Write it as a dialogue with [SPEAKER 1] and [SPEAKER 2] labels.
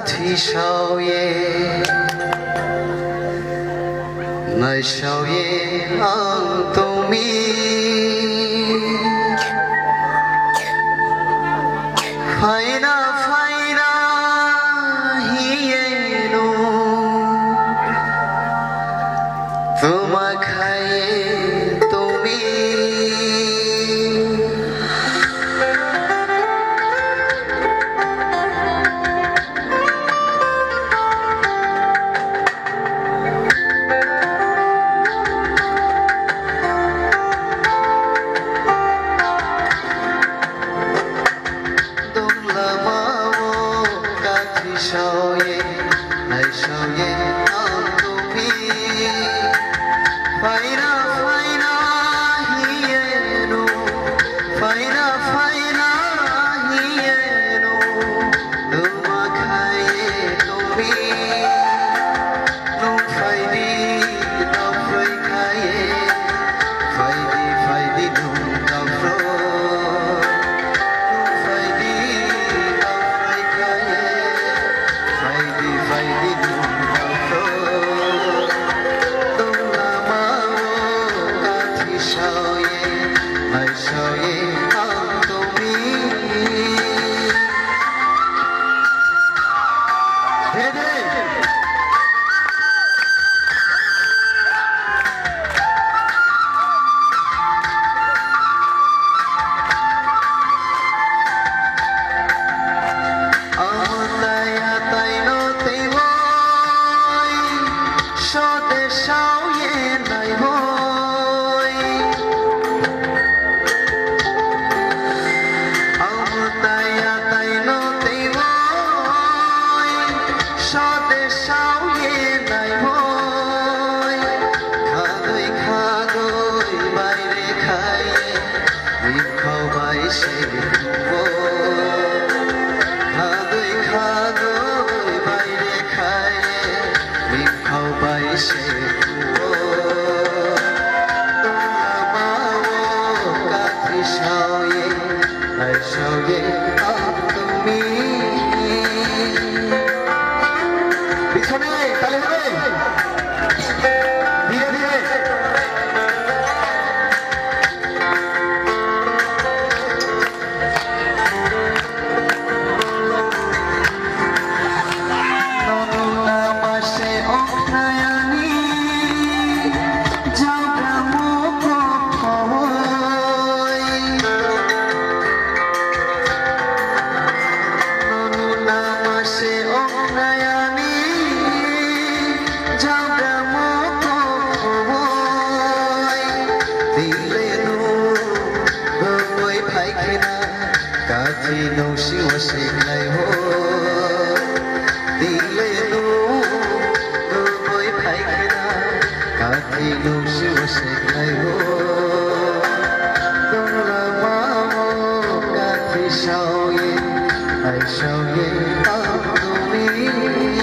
[SPEAKER 1] 提少爷，那少爷昂东米，快那快那一夜路，怎么开东米？ 少爷，来少爷昂肚皮，快那快那一夜路，快那快那一夜路，都马开肚皮，弄快的到快开，快的弄到快。 少爷昂东米，对对。阿呆呀呆诺对我，说的少爷来我。 少爷昂东米，পিছনে তালে হবে ধীরে ধীরে নতুনা মাসে অখ্যায়ানি যাওয়া মুখ Kati nung siwa siglay ho, dile nung boy pai kina. Kati nung siwa siglay ho, dong lama mo kati sao ye, ai sao ye ang tumi.